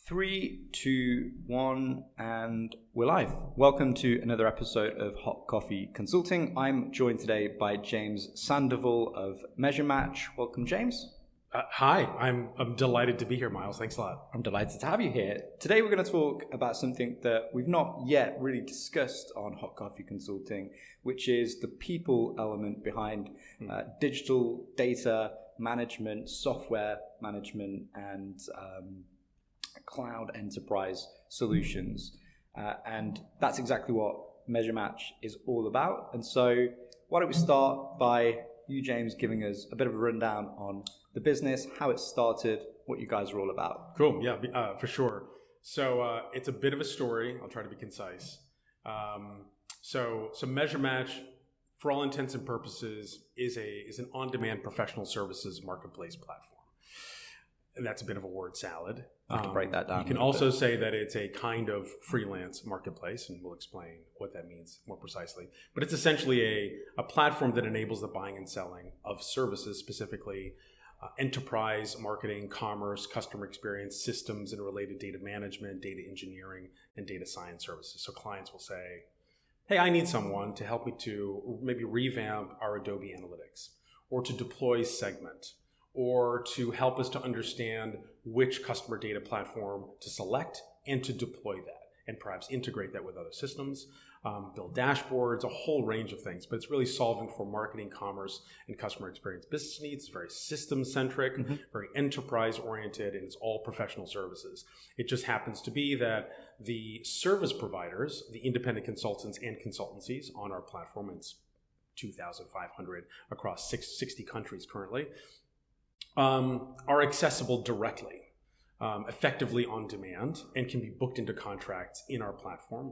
Three, two, one, and we're live. Welcome to another episode of Hot Coffee Consulting. I'm joined today by James Sandoval of MeasureMatch. Welcome, James. Hi, I'm delighted to be here, Miles. Thanks a lot. I'm delighted to have you here. Today we're going to talk about something that we've not yet really discussed on Hot Coffee Consulting, which is the people element behind digital data management, software management, and cloud enterprise solutions. And that's exactly what MeasureMatch is all about. And so why don't we start by you, James, giving us a bit of a rundown on the business, how it started, what you guys are all about. Cool. Yeah, for sure. So it's a bit of a story. I'll try to be concise. So MeasureMatch, for all intents and purposes, is an on-demand professional services marketplace platform. And that's a bit of a word salad. I can break that down. You can also say that it's a kind of freelance marketplace, and we'll explain what that means more precisely. But it's essentially a platform that enables the buying and selling of services, specifically enterprise marketing, commerce, customer experience, systems and related data management, data engineering, and data science services. So clients will say, hey, I need someone to help me to maybe revamp our Adobe Analytics, or to deploy Segment, or to help us to understand which customer data platform to select and to deploy that, and perhaps integrate that with other systems, build dashboards, a whole range of things. But it's really solving for marketing, commerce, and customer experience business needs. It's very system-centric, very enterprise-oriented, and it's all professional services. It just happens to be that the service providers, the independent consultants and consultancies on our platform, it's 2,500 across 60 countries currently, are accessible directly, effectively on demand, and can be booked into contracts in our platform.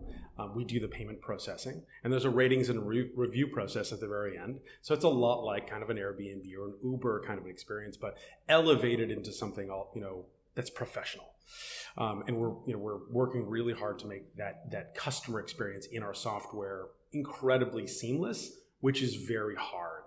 We do the payment processing, and there's a ratings and review process at the very end. So it's a lot like kind of an Airbnb or an Uber kind of an experience, but elevated into something that's professional. And we're working really hard to make that customer experience in our software incredibly seamless, which is very hard.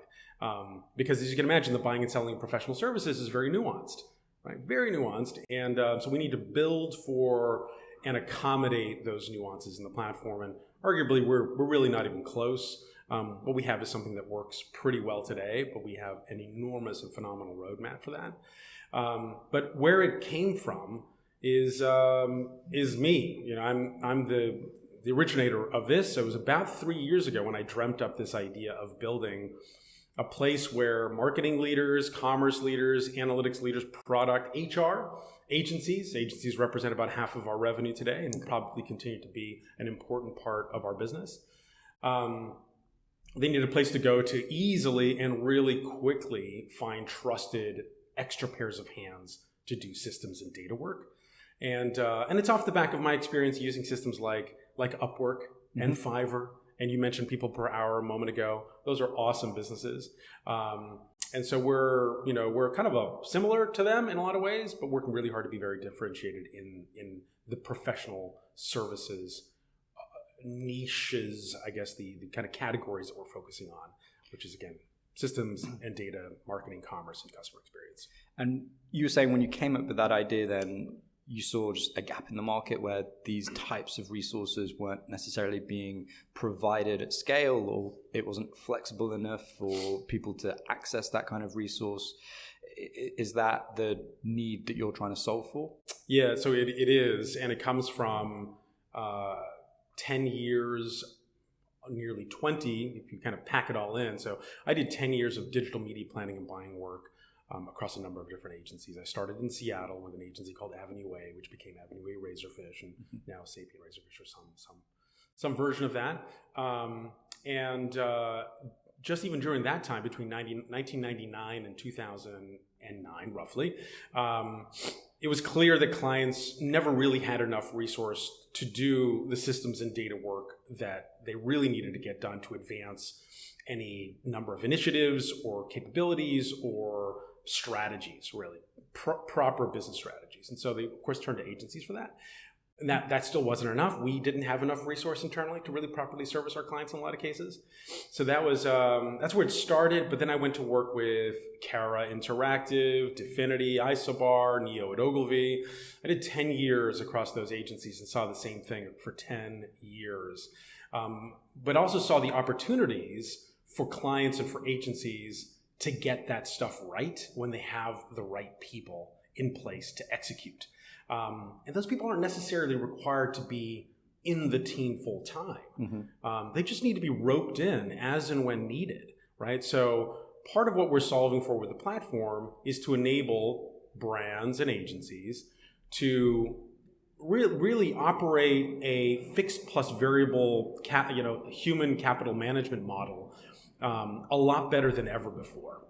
Because as you can imagine, the buying and selling of professional services is very nuanced, right? Very nuanced. And so we need to build for and accommodate those nuances in the platform. And arguably, we're really not even close. What we have is something that works pretty well today, but we have an enormous and phenomenal roadmap for that. But where it came from is me. I'm the originator of this. So it was about 3 years ago when I dreamt up this idea of building a place where marketing leaders, commerce leaders, analytics leaders, product, HR, agencies represent about half of our revenue today and will probably continue to be an important part of our business. They need a place to go to easily and really quickly find trusted extra pairs of hands to do systems and data work. And it's off the back of my experience using systems like Upwork and Fiverr. And you mentioned people per hour a moment ago. Those are awesome businesses. And so we're kind of similar to them in a lot of ways, but working really hard to be very differentiated in the professional services niches, I guess, the kind of categories that we're focusing on, which is, again, systems and data, marketing, commerce, and customer experience. And you were saying when you came up with that idea, then you saw just a gap in the market where these types of resources weren't necessarily being provided at scale, or it wasn't flexible enough for people to access that kind of resource. Is that the need that you're trying to solve for? Yeah, so it is. And it comes from 10 years, nearly 20, if you kind of pack it all in. So I did 10 years of digital media planning and buying work across a number of different agencies. I started in Seattle with an agency called Avenue A, which became Avenue A Razorfish, and now Sapien Razorfish, or some version of that. And just even during that time, between 1999 and 2009, roughly, it was clear that clients never really had enough resource to do the systems and data work that they really needed to get done to advance any number of initiatives or capabilities or strategies, really, proper business strategies. And so they, of course, turned to agencies for that. And that still wasn't enough. We didn't have enough resource internally to really properly service our clients in a lot of cases. So that's where it started. But then I went to work with Cara Interactive, Definity, Isobar, Neo at Ogilvy. I did 10 years across those agencies and saw the same thing for 10 years. But also saw the opportunities for clients and for agencies to get that stuff right when they have the right people in place to execute. And those people aren't necessarily required to be in the team full time. They just need to be roped in as and when needed, right? So part of what we're solving for with the platform is to enable brands and agencies to really operate a fixed plus variable human capital management model a lot better than ever before.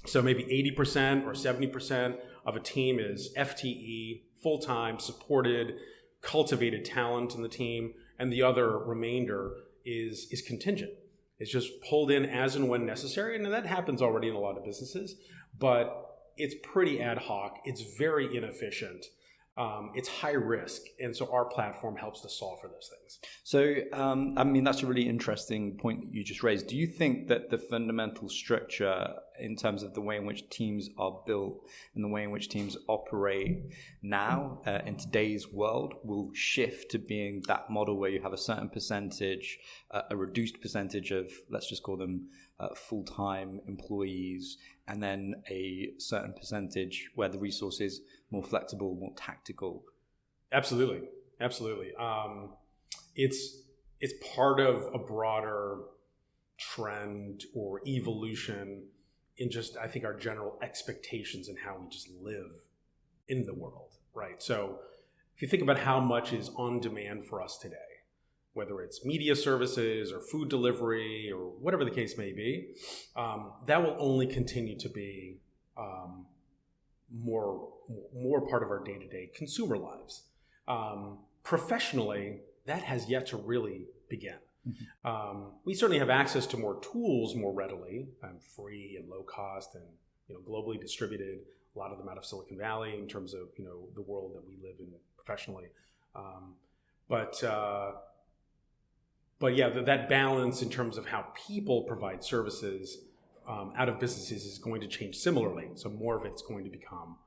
So maybe 80% or 70% of a team is FTE, full-time, supported, cultivated talent in the team, and the other remainder is contingent. It's just pulled in as and when necessary, and that happens already in a lot of businesses, but it's pretty ad hoc. It's very inefficient. It's high risk, and so our platform helps to solve for those things. So, that's a really interesting point that you just raised. Do you think that the fundamental structure in terms of the way in which teams are built and the way in which teams operate now in today's world will shift to being that model where you have a certain percentage, a reduced percentage of, let's just call them full-time employees, and then a certain percentage where the resource is more flexible, more tactical? Absolutely. It's part of a broader trend or evolution in just, I think, our general expectations and how we just live in the world, right? So if you think about how much is on demand for us today, whether it's media services or food delivery or whatever the case may be, that will only continue to be more part of our day-to-day consumer lives. Professionally, that has yet to really begin. We certainly have access to more tools more readily, free and low cost, and globally distributed. A lot of them out of Silicon Valley in terms of the world that we live in professionally. But yeah, that balance in terms of how people provide services out of businesses is going to change similarly. So more of it's going to become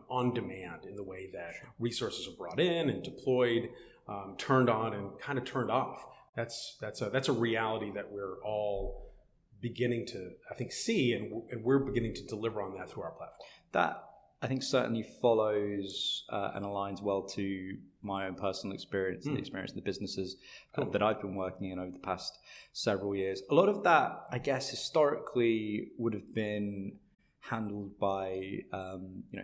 on demand in the way that resources are brought in and deployed, turned on and kind of turned off. That's a reality that we're all beginning to, I think, see, and we're beginning to deliver on that through our platform. That, I think, certainly follows and aligns well to my own personal experience and the experience of the businesses that I've been working in over the past several years. A lot of that, I guess, historically would have been handled by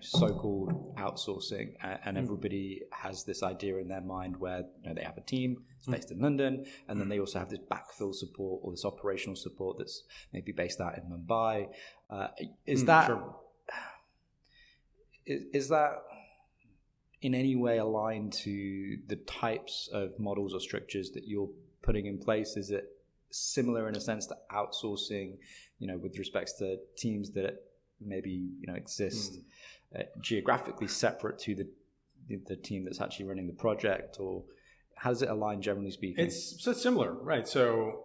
so-called outsourcing, and everybody has this idea in their mind where they have a team, it's based in London, and then they also have this backfill support or this operational support that's maybe based out in Mumbai. Is that in any way aligned to the types of models or structures that you're putting in place? Is it similar in a sense to outsourcing, with respect to teams that maybe exist geographically separate to the team that's actually running the project, or how does it align generally speaking? It's similar, right? So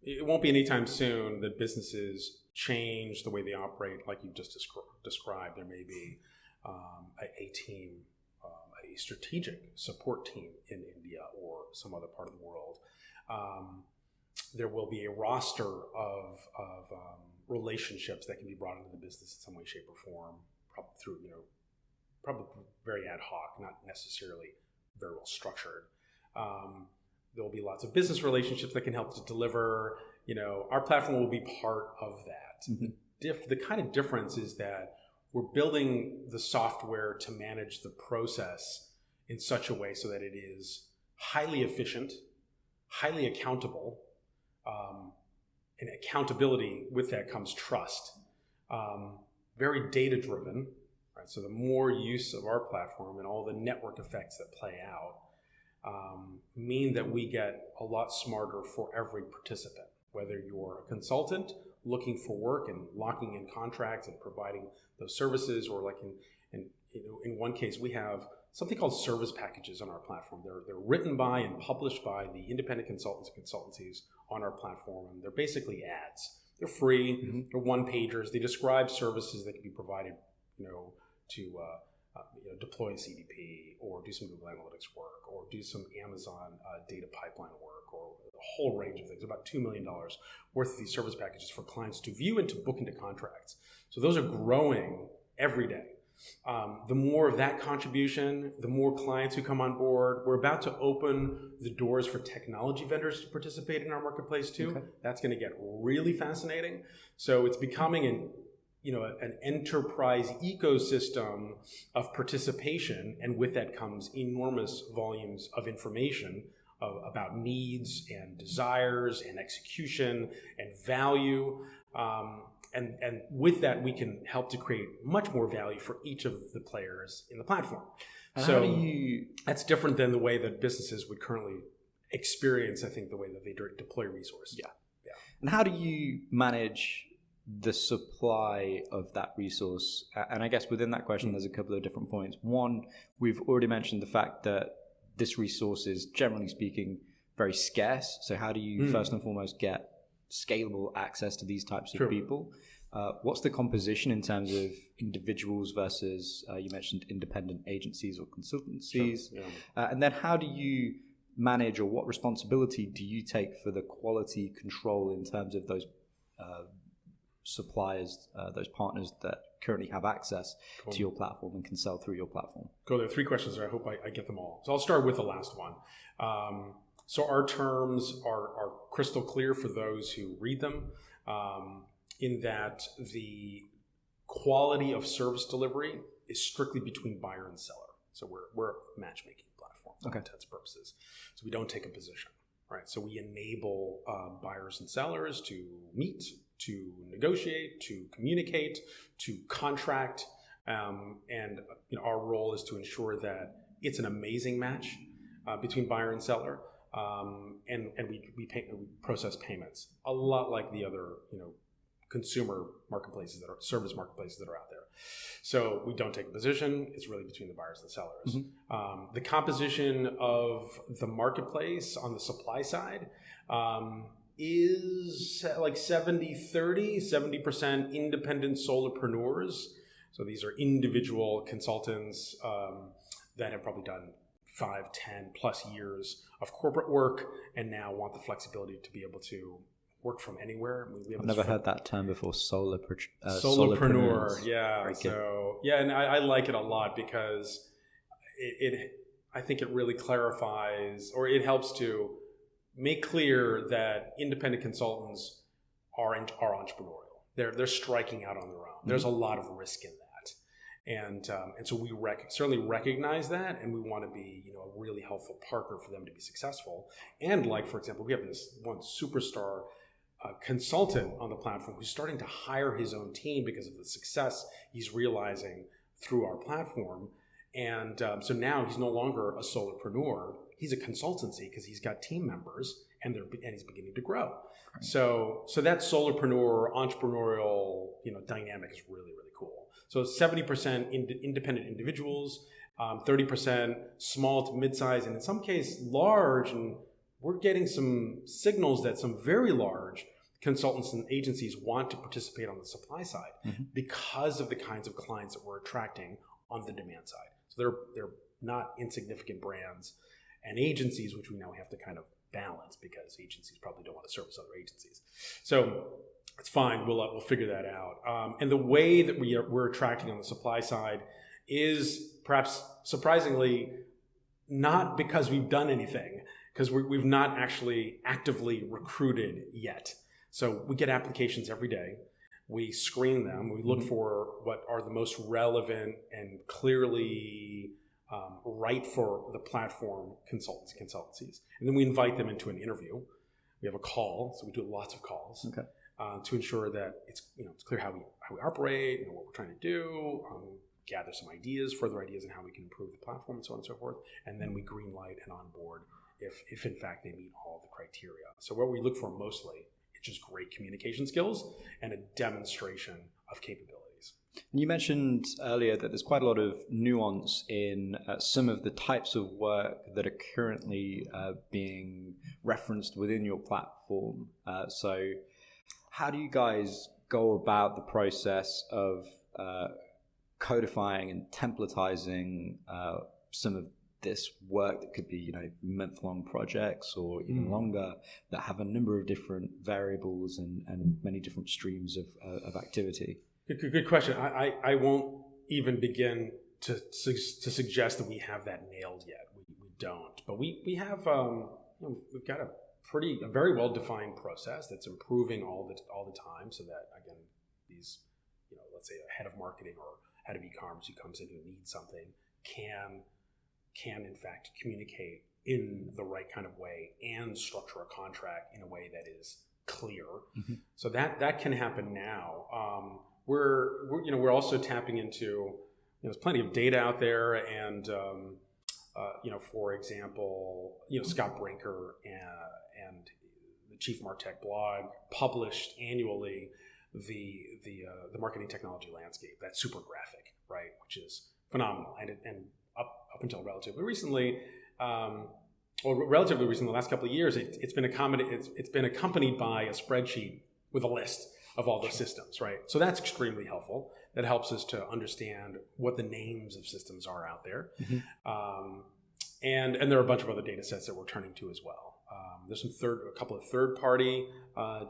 it won't be anytime soon that businesses change the way they operate like you just described. There may be a team, a strategic support team in India or some other part of the world. There will be a roster of relationships that can be brought into the business in some way, shape, or form, probably through, probably very ad hoc, not necessarily very well structured. There will be lots of business relationships that can help to deliver. Our platform will be part of that. The kind of difference is that we're building the software to manage the process in such a way so that it is highly efficient, highly accountable, and accountability, with that comes trust. Very data-driven, right? So the more use of our platform and all the network effects that play out mean that we get a lot smarter for every participant, whether you're a consultant looking for work and locking in contracts and providing those services, or like in one case, we have something called service packages on our platform. They're written by and published by the independent consultants and consultancies on our platform, and they're basically ads. They're free. They're one-pagers. They describe services that can be provided, to deploy a CDP or do some Google Analytics work or do some Amazon data pipeline work or a whole range of things. About $2 million worth of these service packages for clients to view and to book into contracts. So those are growing every day. The more of that contribution, the more clients who come on board. We're about to open the doors for technology vendors to participate in our marketplace too. Okay. That's going to get really fascinating. So it's becoming an enterprise ecosystem of participation, and with that comes enormous volumes of information about needs and desires and execution and value. And with that, we can help to create much more value for each of the players in the platform. And so that's different than the way that businesses would currently experience, I think, the way that they deploy resources. Yeah. And how do you manage the supply of that resource? And I guess within that question, there's a couple of different points. One, we've already mentioned the fact that this resource is, generally speaking, very scarce. So how do you first and foremost get scalable access to these types of people? What's the composition in terms of individuals versus, you mentioned independent agencies or consultancies? Sure. Yeah. And then how do you manage, or what responsibility do you take for the quality control in terms of those suppliers, those partners that currently have access to your platform and can sell through your platform? There are 3 questions there. I hope I get them all. So I'll start with the last one. So our terms are crystal clear for those who read them, in that the quality of service delivery is strictly between buyer and seller. So we're a matchmaking platform for all intents and purposes. So we don't take a position, right? So we enable buyers and sellers to meet, to negotiate, to communicate, to contract, and our role is to ensure that it's an amazing match between buyer and seller. And we process payments a lot like the other consumer marketplaces that are service marketplaces that are out there. So we don't take a position. It's really between the buyers and the sellers. The composition of the marketplace on the supply side is like 70-30, 70% independent solopreneurs. So these are individual consultants that have probably done 5, 10 plus years of corporate work and now want the flexibility to be able to work from anywhere. I've never heard that term before, solopreneur. Yeah. So and I like it a lot because I think it really clarifies, or it helps to make clear that independent consultants are entrepreneurial. They're striking out on their own. There's a lot of risk in that. And so we certainly recognize that, and we want to be a really helpful partner for them to be successful. And like, for example, we have this one superstar consultant on the platform who's starting to hire his own team because of the success he's realizing through our platform. And so now he's no longer a solopreneur. He's a consultancy because he's got team members and he's beginning to grow. Right. So that solopreneur entrepreneurial dynamic is really, really cool. So 70% independent individuals, 30% small to mid-size, and in some case large. And we're getting some signals that some very large consultants and agencies want to participate on the supply side because of the kinds of clients that we're attracting on the demand side. So they're not insignificant brands and agencies, which we now have to kind of balance because agencies probably don't want to service other agencies. So it's fine. We'll figure that out. And the way that we're attracting on the supply side is perhaps surprisingly not because we've done anything, because we've not actually actively recruited yet. So we get applications every day. We screen them. We look for what are the most relevant and clearly right for the platform consultancies. And then we invite them into an interview. We have a call, so we do lots of calls to ensure that it's clear how we operate, what we're trying to do, gather some further ideas on how we can improve the platform, and so on and so forth. And then we green light and onboard if in fact they meet all the criteria. So what we look for mostly, it's just great communication skills and a demonstration of capability. capabilities. You mentioned earlier that there's quite a lot of nuance in some of the types of work that are currently being referenced within your platform. So how do you guys go about the process of codifying and templatizing some of this work that could be, month-long projects or even longer, that have a number of different variables and many different streams of activity? Good question. I won't even begin to suggest that we have that nailed yet. We don't, but we have we've got a very well defined process that's improving all the time, so that again these let's say a head of marketing or head of e-commerce who comes in who needs something can in fact communicate in the right kind of way and structure a contract in a way that is clear. Mm-hmm. So that can happen now. We're also tapping into, there's plenty of data out there, and for example, Scott Brinker and the Chief MarTech blog published annually the marketing technology landscape. That's super graphic, right? Which is phenomenal, and up until relatively recently. Relatively recently, the last couple of years, it's been accompanied by a spreadsheet with a list of all those systems, right? So that's extremely helpful. That helps us to understand what the names of systems are out there. Mm-hmm. And there are a bunch of other data sets that we're turning to as well. There's a couple of third-party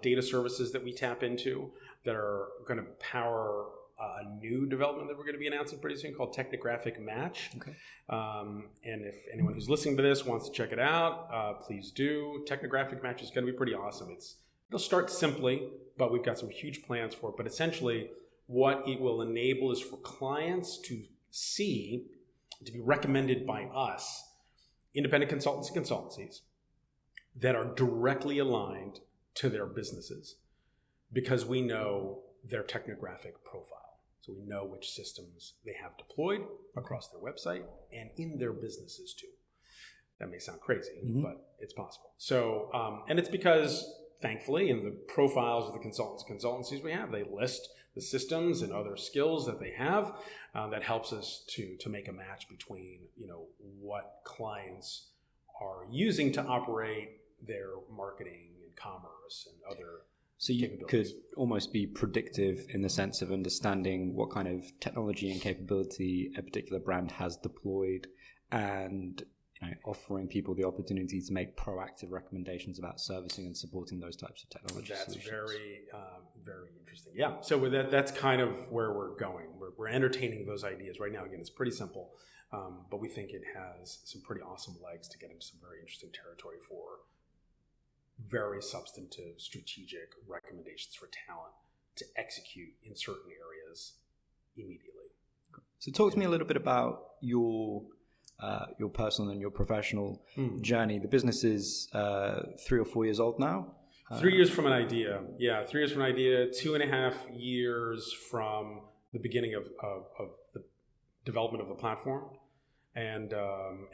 data services that we tap into that are going to power a new development that we're going to be announcing pretty soon called Technographic Match. Okay. And if anyone who's listening to this wants to check it out, please do. Technographic Match is going to be pretty awesome. It'll start simply, but we've got some huge plans for it. But essentially, what it will enable is for clients to be recommended by us, independent consultants and consultancies that are directly aligned to their businesses, because we know their technographic profile. So we know which systems they have deployed across their website and in their businesses too. That may sound crazy, mm-hmm. but it's possible. So, and it's because, thankfully, in the profiles of the consultants and consultancies we have, they list the systems and other skills that they have. That helps us to make a match between, what clients are using to operate their marketing and commerce and other. So you could almost be predictive in the sense of understanding what kind of technology and capability a particular brand has deployed, and offering people the opportunity to make proactive recommendations about servicing and supporting those types of technology solutions. That's very, very interesting. Yeah. So with that's kind of where we're going. We're entertaining those ideas right now. Again, it's pretty simple, but we think it has some pretty awesome legs to get into some very interesting territory for very substantive strategic recommendations for talent to execute in certain areas immediately. So talk to me a little bit about your personal and your professional journey. The business is 3 or 4 years old now. 3 years from an idea. Yeah, 3 years from an idea, 2.5 years from the beginning of the development of the platform. And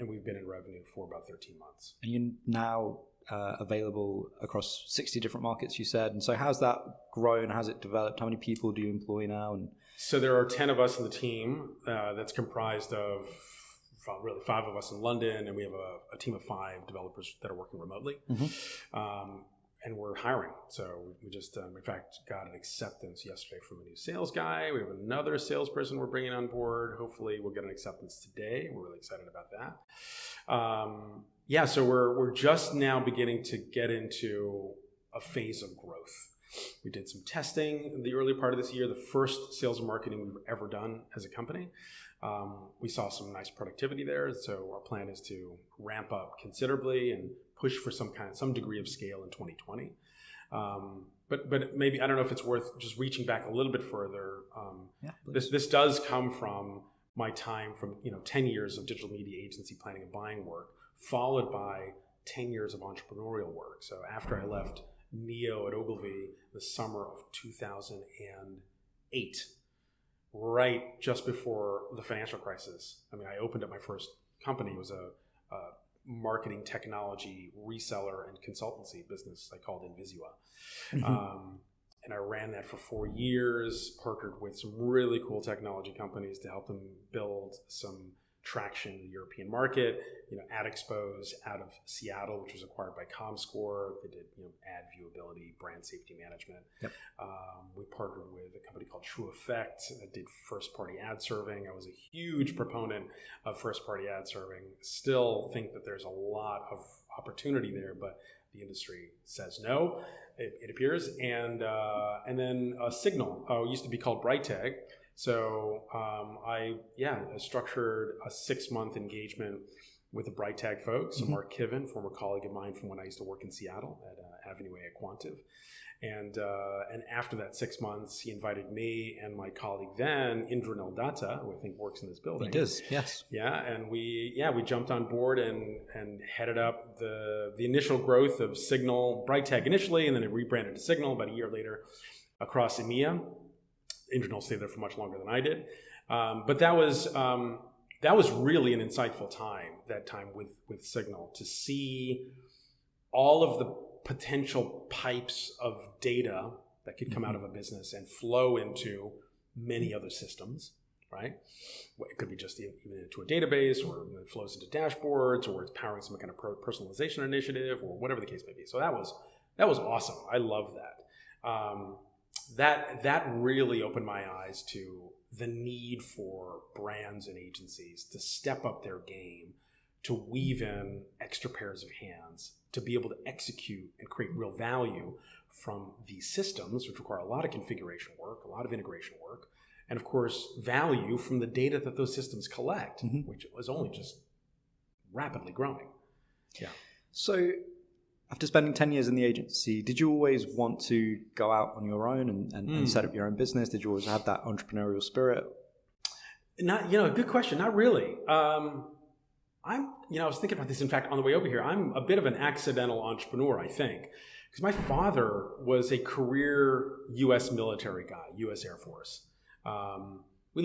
we've been in revenue for about 13 months. And you're now available across 60 different markets, you said. And so how's that grown? How's it developed? How many people do you employ now? And so there are 10 of us in the team that's comprised of really 5 of us in London, and we have a team of 5 developers that are working remotely. Mm-hmm. And we're hiring. So we just, in fact, got an acceptance yesterday from a new sales guy. We have another salesperson we're bringing on board. Hopefully we'll get an acceptance today. We're really excited about that. So we're just now beginning to get into a phase of growth. We did some testing in the early part of this year, the first sales and marketing we've ever done as a company. We saw some nice productivity there. So our plan is to ramp up considerably and push for some degree of scale in 2020. But maybe, I don't know if it's worth just reaching back a little bit further. This does come from my time from 10 years of digital media agency planning and buying work, followed by 10 years of entrepreneurial work. So after I left Neo at Ogilvy the summer of 2008, right just before the financial crisis. I mean, I opened up my first company. It was a marketing technology reseller and consultancy business I called Invisua. Mm-hmm. And I ran that for 4 years, partnered with some really cool technology companies to help them build some traction in the European market. AdExpose out of Seattle, which was acquired by ComScore. They did, ad viewability, brand safety management. Yep. We partnered with a company called True Effect that did first-party ad serving. I was a huge proponent of first-party ad serving. Still think that there's a lot of opportunity there, but the industry says no, it appears. And then Signal, used to be called BrightTag. So I structured a 6-month engagement with the BrightTag folks. So Mark Kiven, former colleague of mine from when I used to work in Seattle at Avenue A at Quantive. And after that 6 months, he invited me and my colleague then, Indranil Datta, who I think works in this building. He does, yes. Yeah, and we jumped on board and headed up the initial growth of Signal, BrightTag initially, and then it rebranded to Signal about a year later across EMEA. Indranil stayed there for much longer than I did. But that was really an insightful time, that time with Signal, to see all of the potential pipes of data that could come out of a business and flow into many other systems, right? It could be just even into a database, or it flows into dashboards, or it's powering some kind of personalization initiative, or whatever the case may be. So that was awesome. I love that. That really opened my eyes to the need for brands and agencies to step up their game, to weave in extra pairs of hands, to be able to execute and create real value from these systems, which require a lot of configuration work, a lot of integration work, and of course, value from the data that those systems collect, which was only just rapidly growing. Yeah. So after spending 10 years in the agency, did you always want to go out on your own and set up your own business? Did you always have that entrepreneurial spirit? Good question. Not really. I was thinking about this, in fact, on the way over here. I'm a bit of an accidental entrepreneur, I think, because my father was a career U.S. military guy, U.S. Air Force. We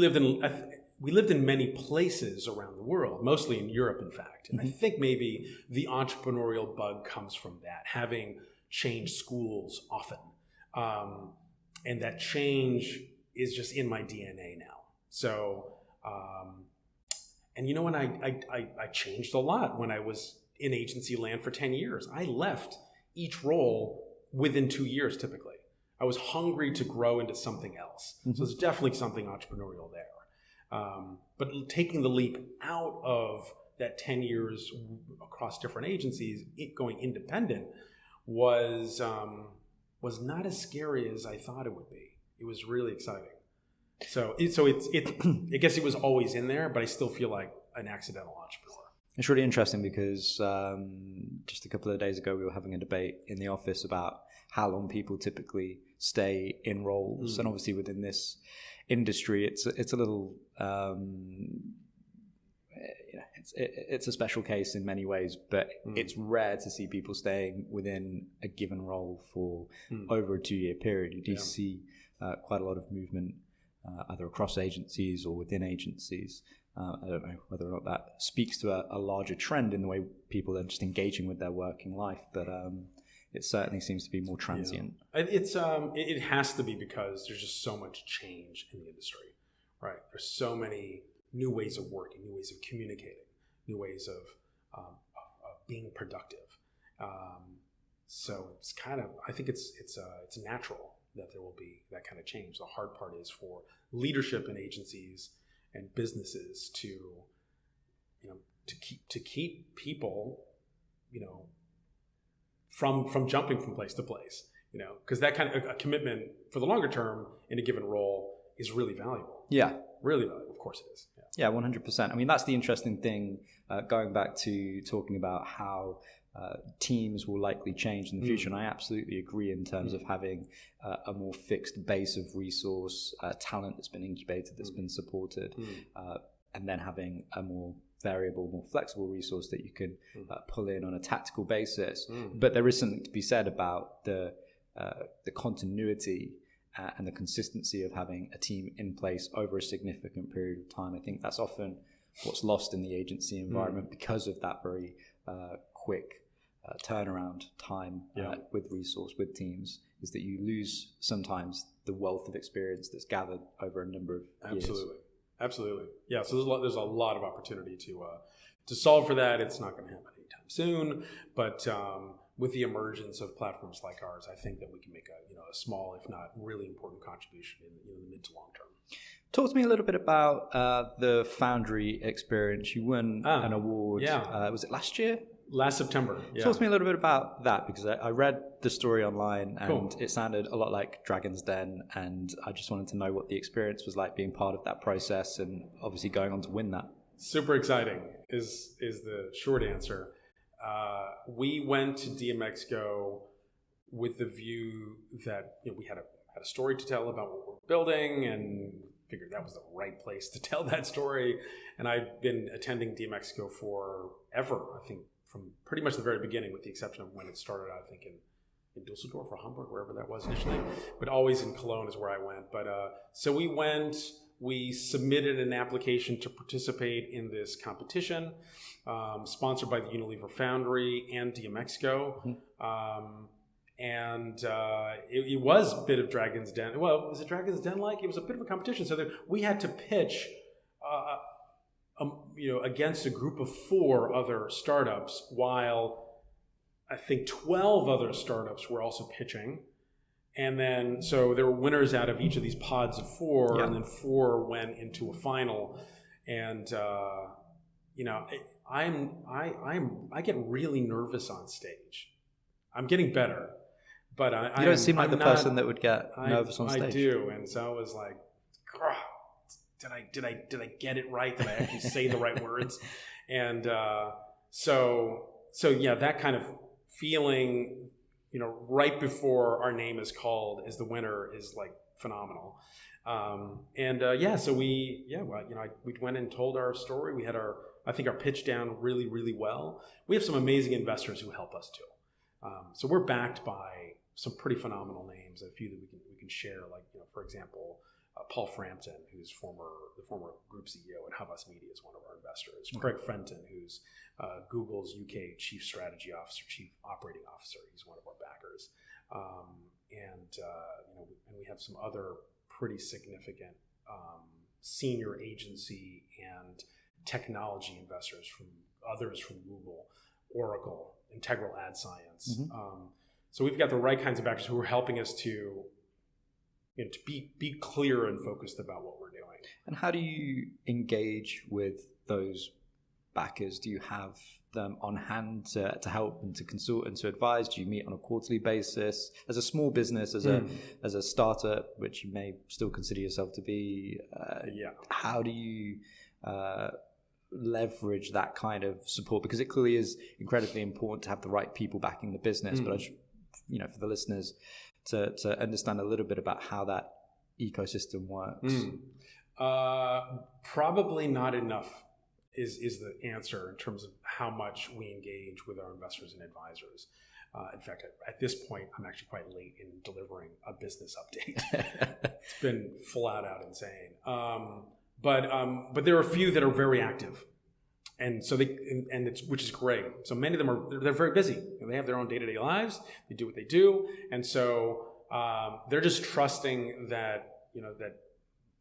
lived in many places around the world, mostly in Europe, in fact. And I think maybe the entrepreneurial bug comes from that, having changed schools often. And that change is just in my DNA now. So, when I changed a lot when I was in agency land for 10 years. I left each role within 2 years, typically. I was hungry to grow into something else. So there's definitely something entrepreneurial there. But taking the leap out of that 10 years across different agencies, going independent was not as scary as I thought it would be. It was really exciting. So I guess it was always in there, but I still feel like an accidental entrepreneur. It's really interesting because just a couple of days ago, we were having a debate in the office about how long people typically stay in roles. And obviously within this industry, it's a little, it's a special case in many ways, but it's rare to see people staying within a given role for over a 2-year period. You do see quite a lot of movement either across agencies or within agencies. I don't know whether or not that speaks to a larger trend in the way people are just engaging with their working life, but it certainly seems to be more transient. Yeah. It has to be because there's just so much change in the industry, right? There's so many new ways of working, new ways of communicating, new ways of being productive. So it's kind of, I think it's natural that there will be that kind of change. The hard part is for leadership in agencies and businesses to keep people, from jumping from place to place, because that kind of a commitment for the longer term in a given role is really valuable. Yeah. Really valuable. Of course it is. Yeah, 100%. I mean, that's the interesting thing, going back to talking about how teams will likely change in the future. And I absolutely agree in terms of having a more fixed base of resource, talent that's been incubated, that's been supported, and then having a more variable, more flexible resource that you can pull in on a tactical basis. But there is something to be said about the continuity and the consistency of having a team in place over a significant period of time. I think that's often what's lost in the agency environment because of that very quick turnaround time with resource, with teams. is that you lose sometimes the wealth of experience that's gathered over a number of years. Absolutely. Yeah. So there's a lot of opportunity to solve for that. It's not going to happen anytime soon, but with the emergence of platforms like ours, I think that we can make a small, if not really important contribution in the mid to long term. Talk to me a little bit about the Foundry experience. You won an award. Yeah. Was it last year? Last September. Yeah. Talk to me a little bit about that, because I read the story online and Cool. It sounded a lot like Dragon's Den, and I just wanted to know what the experience was like being part of that process and obviously going on to win that. Super exciting is the short answer. We went to DMX Go with the view that we had a story to tell about what we're building, and figured that was the right place to tell that story. And I've been attending DMX Go forever, I think, from pretty much the very beginning, with the exception of when it started out, I think in Dusseldorf or Hamburg, wherever that was initially, but always in Cologne is where I went. But so we submitted an application to participate in this competition, sponsored by the Unilever Foundry and DMX Go. Mm-hmm. And it was a bit of Dragon's Den. Well, was it Dragon's Den-like? It was a bit of a competition. So we had to pitch against a group of 4 other startups, while I think 12 other startups were also pitching. And then, so there were winners out of each of these pods of 4, and then 4 went into a final. And, I get really nervous on stage. I'm getting better, but you don't seem like the person that would get nervous on stage. I do. And so I was like, did I get it right? Did I actually say the right words? And so yeah, that kind of feeling, right before our name is called as the winner is like phenomenal. So we went and told our story. We had I think our pitch down really, really well. We have some amazing investors who help us too. So we're backed by some pretty phenomenal names, a few that we can share, like, for example, Paul Frampton, who's the former group CEO at Havas Media, is one of our investors. Mm-hmm. Craig Fenton, who's Google's UK Chief Strategy Officer, Chief Operating Officer, he's one of our backers. And we have some other pretty significant senior agency and technology investors from Google, Oracle, Integral Ad Science. Mm-hmm. So we've got the right kinds of backers who are helping us to be clear and focused about what we're doing. And how do you engage with those backers? Do you have them on hand to help and to consult and to advise? Do you meet on a quarterly basis? As a small business, as a startup, which you may still consider yourself to be, how do you leverage that kind of support? Because it clearly is incredibly important to have the right people backing the business. But I just, for the listeners, to understand a little bit about how that ecosystem works. Probably not enough is the answer in terms of how much we engage with our investors and advisors. In fact, at this point, I'm actually quite late in delivering a business update. It's been flat out insane. But there are a few that are very active. And so which is great. So many of them they're very busy. They have their own day-to-day lives. They do what they do. And so they're just trusting that, that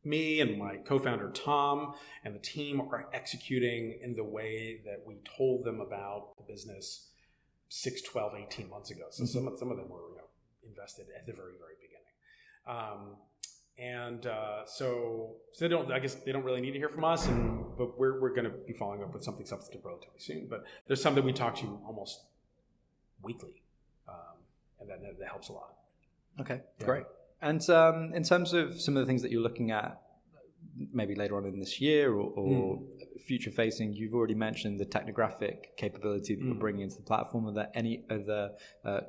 me and my co-founder Tom and the team are executing in the way that we told them about the business 6, 12, 18 months ago. So some of them were invested at the very, very beginning. So they don't really need to hear from us, but we're going to be following up with something substantive relatively soon. But there's some that we talk to almost weekly, and that helps a lot. Okay, great. And in terms of some of the things that you're looking at, maybe later on in this year or future facing, you've already mentioned the technographic capability that you're bringing into the platform. Are there any other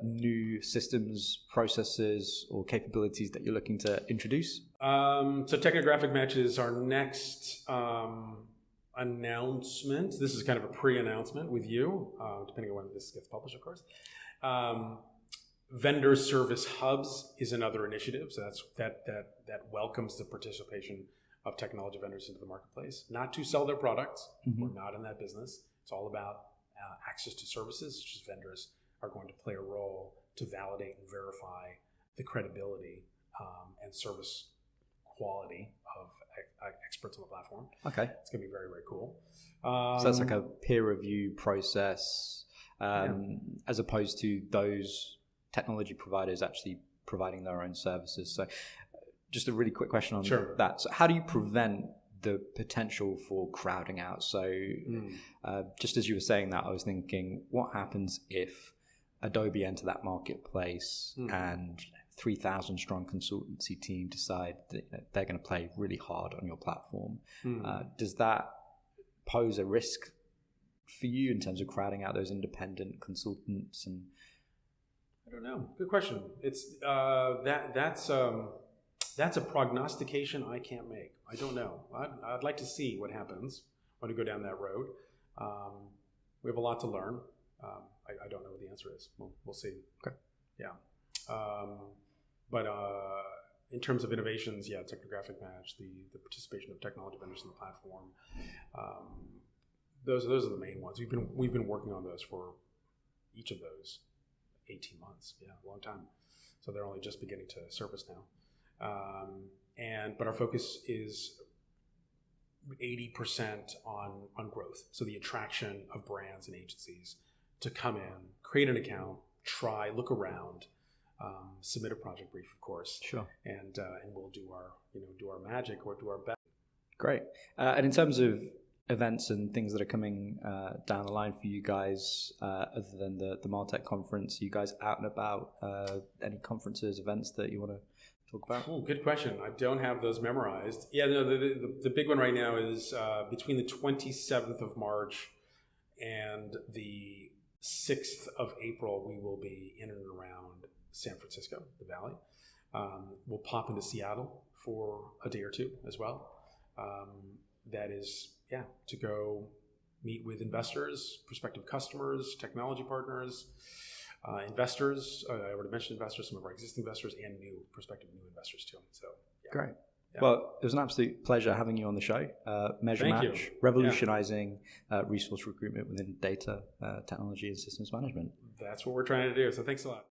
new systems, processes, or capabilities that you're looking to introduce? So technographic match is our next announcement. This is kind of a pre-announcement with you, depending on when this gets published, of course. Vendor service hubs is another initiative. So that welcomes the participation of technology vendors into the marketplace, not to sell their products. Mm-hmm. We're not in that business. It's all about access to services, which is vendors are going to play a role to validate and verify the credibility and service quality of experts on the platform. Okay. It's going to be very, very cool. So that's like a peer review process, as opposed to those technology providers actually providing their own services. So just a really quick question on that. So how do you prevent the potential for crowding out? So just as you were saying that, I was thinking, what happens if Adobe enter that marketplace and 3,000 strong consultancy team decide that they're going to play really hard on your platform? Does that pose a risk for you in terms of crowding out those independent consultants? And I don't know. Good question. It's that's a prognostication I can't make. I don't know. I'd like to see what happens when we go down that road. We have a lot to learn. I don't know what the answer is. We'll see. Okay. Yeah. But in terms of innovations, technographic match, the participation of technology vendors in the platform, those are the main ones. We've been working on those for each of those 18 months. Yeah, a long time. So they're only just beginning to surface now. But our focus is 80% on growth. So the attraction of brands and agencies to come in, create an account, try, look around, submit a project brief, of course. Sure. And we'll do our magic or do our best. Great. And in terms of events and things that are coming down the line for you guys, other than the Martech conference, you guys out and about, any conferences, events that you want to talk about? Oh, good question. I don't have those memorized. Yeah, no, the big one right now is between the 27th of March and the 6th of April, we will be in and around San Francisco, the Valley. We'll pop into Seattle for a day or two as well. That is, to go meet with investors, prospective customers, technology partners, investors. I already mentioned investors, some of our existing investors, and prospective new investors too. So, great. Yeah. Well, it was an absolute pleasure having you on the show. MeasureMatch, revolutionizing resource recruitment within data, technology, and systems management. That's what we're trying to do. So thanks a lot.